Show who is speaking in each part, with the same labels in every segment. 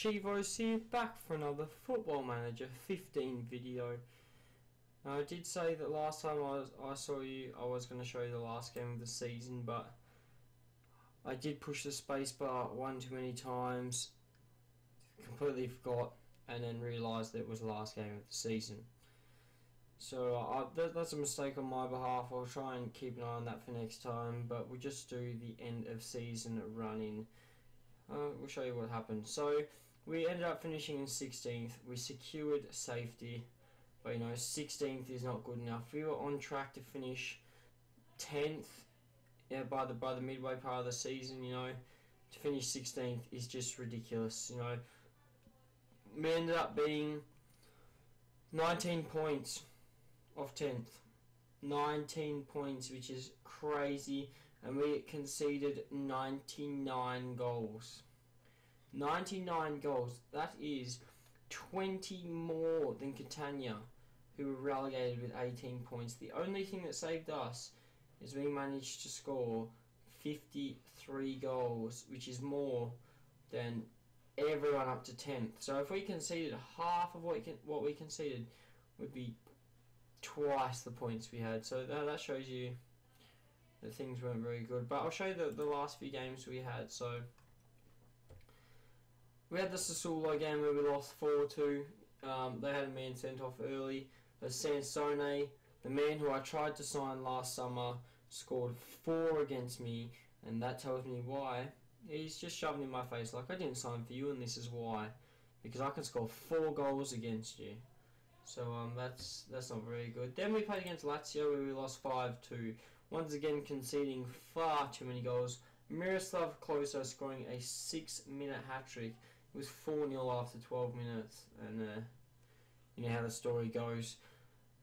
Speaker 1: Chievos here, back for another Football Manager 15 video. Now, I did say that last time I saw you, I was going to show you the last game of the season, but I did push the spacebar one too many times, completely forgot, and then realised that it was the last game of the season. So that's a mistake on my behalf. I'll try and keep an eye on that for next time, but we'll just do the end of season run-in. We'll show you what happened. So we ended up finishing in 16th. We secured safety, but 16th is not good enough. We were on track to finish 10th. Yeah, by the midway part of the season. To finish 16th is just ridiculous. We ended up being 19 points off 10th. 19 points, which is crazy, and we conceded 99 goals. 99 goals. That is 20 more than Catania, who were relegated with 18 points. The only thing that saved us is we managed to score 53 goals, which is more than everyone up to 10th. So if we conceded half of what we conceded, would be twice the points we had. So that shows you that things weren't very good. But I'll show you the last few games we had. So we had the Sassuolo game where we lost 4-2. They had a man sent off early. Sansone, the man who I tried to sign last summer, scored 4 against me, and that tells me why. He's just shoving in my face like, I didn't sign for you, and this is why. Because I can score 4 goals against you. So that's not very good. Then we played against Lazio where we lost 5-2. Once again conceding far too many goals. Miroslav Klose scoring a 6-minute hat-trick. It was 4-0 after 12 minutes. And you know how the story goes.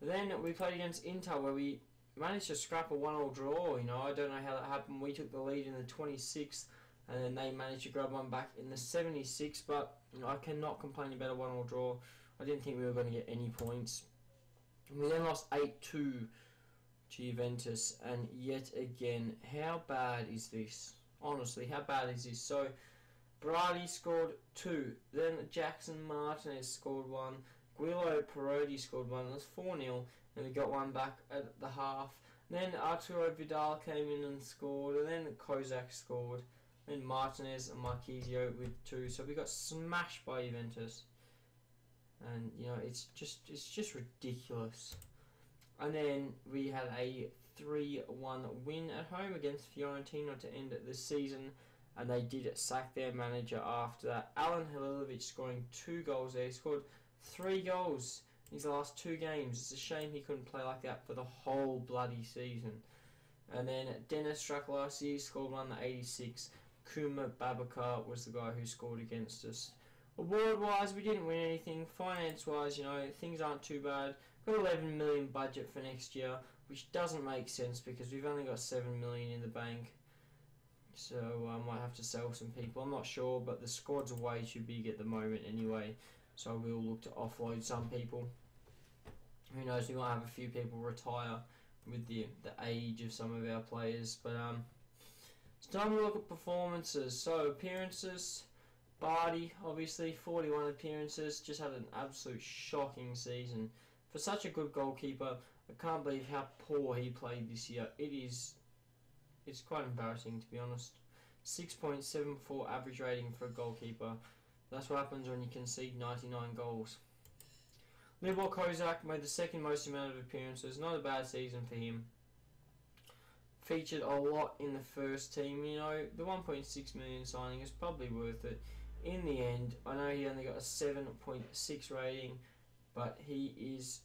Speaker 1: Then we played against Inter where we managed to scrap a 1-1 draw. I don't know how that happened. We took the lead in the 26th. And then they managed to grab one back in the 76th, but I cannot complain about a 1-1 draw. I didn't think we were going to get any points. We then lost 8-2 to Juventus, and yet again, how bad is this? Honestly, how bad is this? So, Berardi scored 2, then Jackson Martinez scored 1, Guido Parodi scored 1, it was 4-0, and we got one back at the half. Then Arturo Vidal came in and scored, and then Kozak scored. Then Martinez and Marquisio with 2. So we got smashed by Juventus, and it's just ridiculous. And then we had a 3-1 win at home against Fiorentina to end the season, and they did sack their manager after that. Alen Halilovic scoring 2 goals there. He scored 3 goals in his last 2 games. It's a shame he couldn't play like that for the whole bloody season. And then Dennis Strakolasi scored 1 in the 86th. Kuma Babakar was the guy who scored against us. Award-wise, we didn't win anything. Finance-wise, things aren't too bad. Got 11 million budget for next year, which doesn't make sense because we've only got 7 million in the bank. So I might have to sell some people. I'm not sure, but the squad's way too big at the moment anyway. So I will look to offload some people. Who knows? We might have a few people retire with the age of some of our players, but it's time to look at performances. So appearances, Bardi, obviously 41 appearances, just had an absolute shocking season. For such a good goalkeeper, I can't believe how poor he played this year. It's quite embarrassing, to be honest. 6.74 average rating for a goalkeeper. That's what happens when you concede 99 goals. Libor Kozak made the second most amount of appearances. Not a bad season for him. Featured a lot in the first team. The 1.6 million signing is probably worth it in the end. I know he only got a 7.6 rating, but he is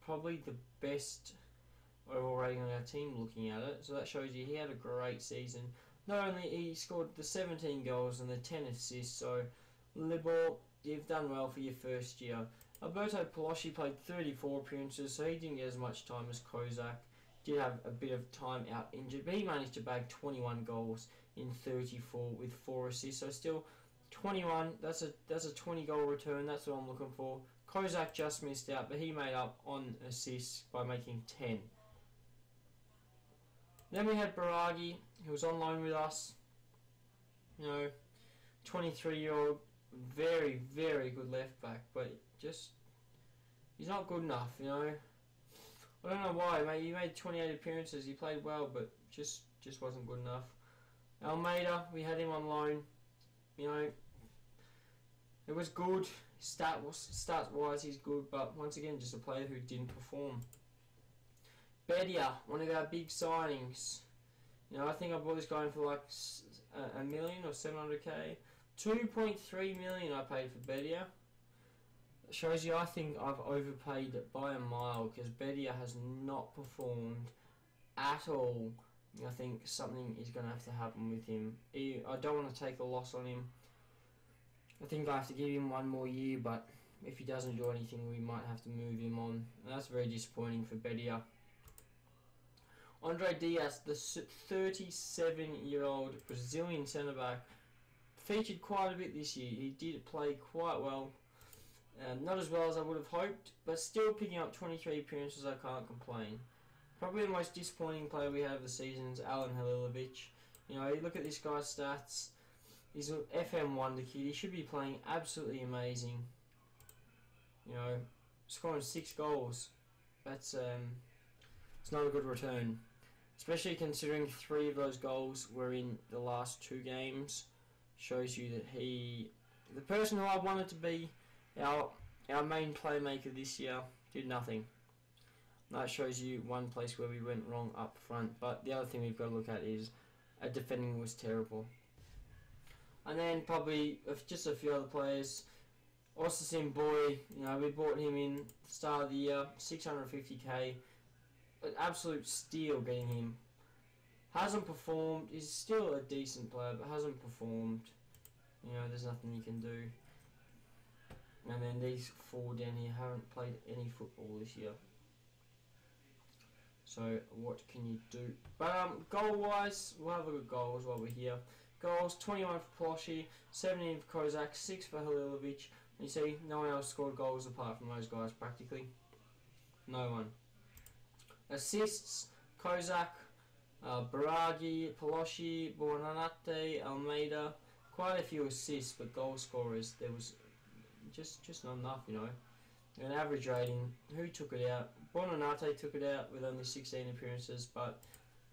Speaker 1: probably the best overall rating on our team looking at it. So that shows you he had a great season. Not only he scored the 17 goals and the 10 assists, so Libor, you've done well for your first year. Alberto Palosci played 34 appearances, so he didn't get as much time as Kozak. Did have a bit of time out injured, but he managed to bag 21 goals in 34 with 4 assists. So still 21. That's a 20 goal return. That's what I'm looking for. Kozak just missed out, but he made up on assists by making 10. Then we had Baragi, who was on loan with us. 23-year-old very, very good left back, but just he's not good enough, you know. I don't know why, mate. He made 28 appearances. He played well, but just wasn't good enough. Almeida, we had him on loan. You know, it was good. Stats wise, he's good, but once again, just a player who didn't perform. Bedia, one of our big signings. You know, I think I bought this guy in for like a million or 700k. 2.3 million I paid for Bedia. Shows you I think I've overpaid by a mile, because Bedia has not performed at all. I think something is going to have to happen with him. I don't want to take a loss on him. I think I have to give him one more year, but if he doesn't do anything, we might have to move him on. And that's very disappointing for Bedia. Andre Diaz, the 37-year-old Brazilian centre-back, featured quite a bit this year. He did play quite well. Not as well as I would have hoped, but still picking up 23 appearances, I can't complain. Probably the most disappointing player we have of the season is Alen Halilovic. You know, you look at this guy's stats. He's an FM wonder kid. He should be playing absolutely amazing. You know, scoring 6 goals. That's it's not a good return, especially considering 3 of those goals were in the last 2 games. Shows you that the person who I wanted to be our main playmaker this year, did nothing. That shows you one place where we went wrong up front. But the other thing we've got to look at is our defending was terrible. And then probably just a few other players. Austin Boy, you know, we bought him in the start of the year, 650k. An absolute steal getting him. Hasn't performed. He's still a decent player, but hasn't performed. You know, there's nothing you can do. And then these 4 down here haven't played any football this year. So what can you do? But goal wise, we'll have a good goals while we're here. Goals, 21 for Ploshy, 17 for Kozak, 6 for Halilovic. And you see, no one else scored goals apart from those guys practically. No one. Assists, Kozak, Baragi, Ploshy, Bonanate, Almeida. Quite a few assists, but goal scorers, there was just not enough, you know. An average rating, who took it out? Bonanate took it out with only 16 appearances, but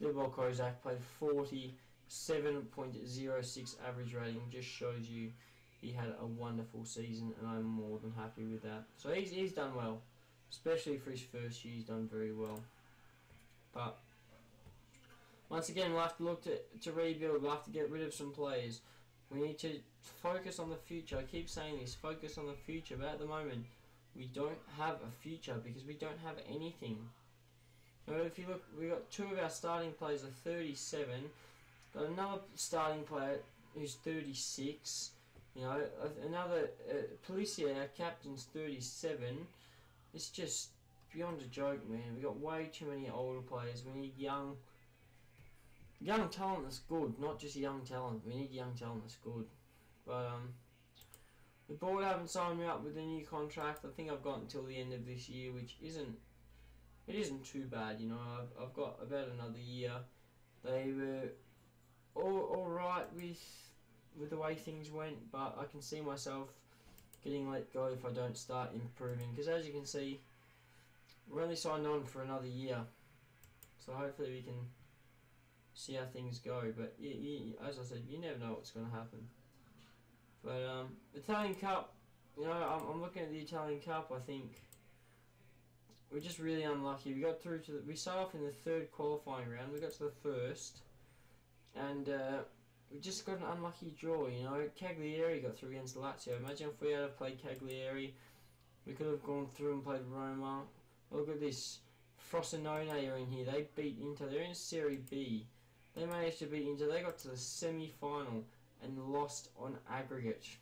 Speaker 1: Libor Kozak played 47.06 average rating. Just shows you he had a wonderful season, and I'm more than happy with that. So he's done well, especially for his first year. He's done very well. But once again, we'll have to look to rebuild. We'll have to get rid of some players. We need to focus on the future. I keep saying this, focus on the future, but at the moment, we don't have a future because we don't have anything. Now, if you look, we got 2 of our starting players are 37. Got another starting player who's 36. You know, another Policia, our captain's 37. It's just beyond a joke, man. We got way too many older players. We need young talent that's good, not just young talent. We need young talent that's good. But the board haven't signed me up with a new contract. I think I've got until the end of this year, which isn't too bad. You know, I've got about another year. They were all right with the way things went, but I can see myself getting let go if I don't start improving. Because as you can see, we're only signed on for another year, so hopefully we can see how things go. But as I said, you never know what's going to happen. But Italian Cup, you know, I'm looking at the Italian Cup. I think we're just really unlucky. We got through to we started off in the 3rd qualifying round. We got to the 1st, and we just got an unlucky draw. You know, Cagliari got through against Lazio. Imagine if we had played Cagliari, we could have gone through and played Roma. Look at this, Frosinone are in here. They beat Inter. They're in Serie B. They managed to beat Inter. They got to the semi-final and lost on aggregate.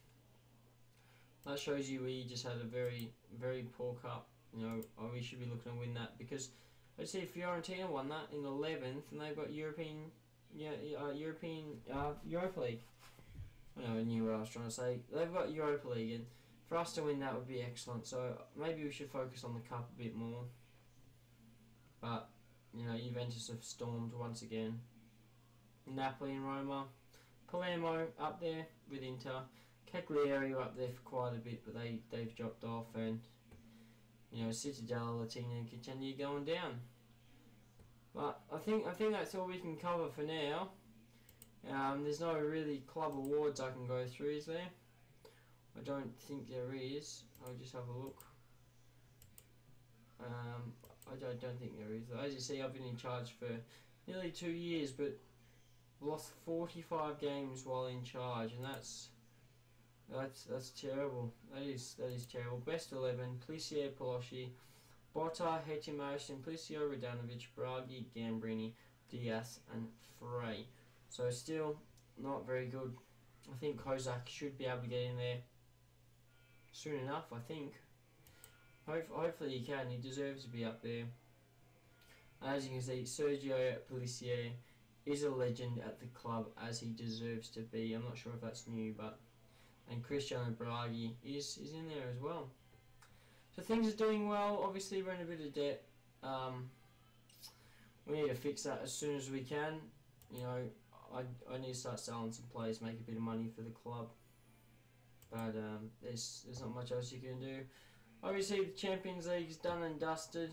Speaker 1: That shows you we just had a very, very poor cup. You know, we should be looking to win that, because let's see, Fiorentina won that in 11th, and they've got Europa League. I knew what I was trying to say. They've got Europa League, and for us to win that would be excellent. So maybe we should focus on the cup a bit more. But you know, Juventus have stormed once again. Napoli and Roma. Palermo up there with Inter. Cagliari are up there for quite a bit, but they've dropped off, and Citadel, Latina continue going down. But I think that's all we can cover for now. There's no really club awards I can go through, is there? I don't think there is. I'll just have a look. I don't think there is. As you see, I've been in charge for nearly 2 years, but lost 45 games while in charge, and that's terrible. That is terrible. Best 11: Plissier, Polosci, Botta, Hetimo, Simplicio, Radanovic, Bragi, Gambrini, Diaz, and Frey. So still not very good. I think Kozak should be able to get in there soon enough, I think. Hopefully he can. He deserves to be up there. As you can see, Sergio Plissier is a legend at the club, as he deserves to be. I'm not sure if that's new, but... And Cristiano Bragi is in there as well. So things are doing well. Obviously we're in a bit of debt. We need to fix that as soon as we can. I need to start selling some players, make a bit of money for the club. But there's not much else you can do. Obviously the Champions League is done and dusted.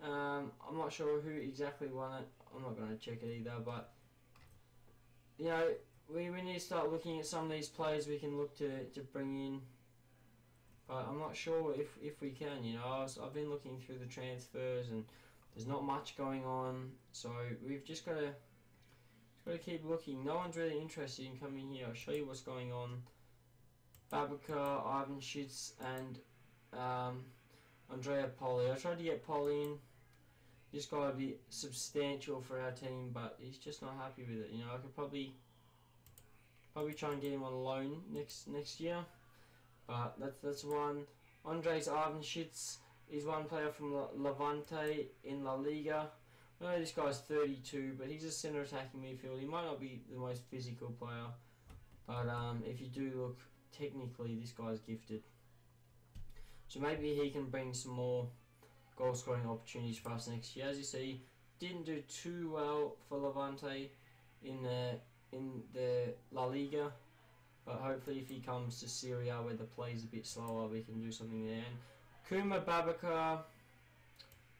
Speaker 1: I'm not sure who exactly won it. I'm not going to check it either, but we need to start looking at some of these players we can look to bring in. But I'm not sure if we can. I've been looking through the transfers and there's not much going on, so we've just got to keep looking. No one's really interested in coming here. I'll show you what's going on. Babacar, Ivan Schitz, and Andrea Poli. I tried to get Poli in. This guy would be substantial for our team, but he's just not happy with it. I could probably try and get him on loan next year. But that's one. Andres Ivanschitz is one player from Levante in La Liga. I know this guy's 32, but he's a centre attacking midfield. He might not be the most physical player, but if you do look, technically this guy's gifted. So maybe he can bring some more goal scoring opportunities for us next year. As you see, didn't do too well for Levante in the La Liga, but hopefully if he comes to Serie A where the play's a bit slower, we can do something there. And Kuma Babacar,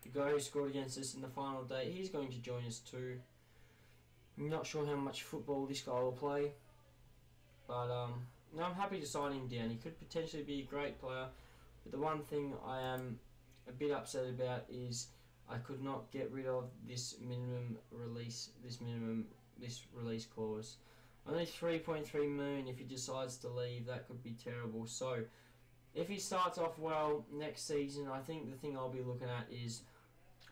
Speaker 1: the guy who scored against us in the final day, he's going to join us too. I'm not sure how much football this guy will play, but no, I'm happy to sign him down. He could potentially be a great player, but the one thing I am a bit upset about is I could not get rid of this release clause. Only 3.3 million. If he decides to leave, that could be terrible. So if he starts off well next season, I think the thing I'll be looking at is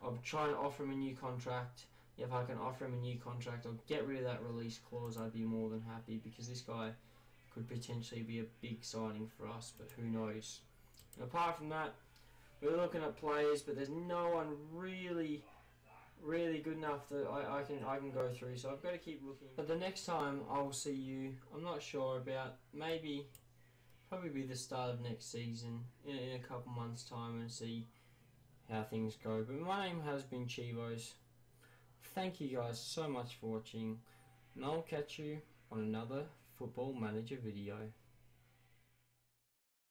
Speaker 1: I'll try and offer him a new contract. If I can offer him a new contract, I'll get rid of that release clause. I'd be more than happy, because this guy could potentially be a big signing for us, but who knows. And apart from that, we're looking at players, but there's no one really good enough that I can go through, so I've got to keep looking. But the next time I'll see you, I'm not sure about, probably be the start of next season in a couple months' time, and see how things go. But my name has been Chievos. Thank you guys so much for watching, and I'll catch you on another Football Manager video.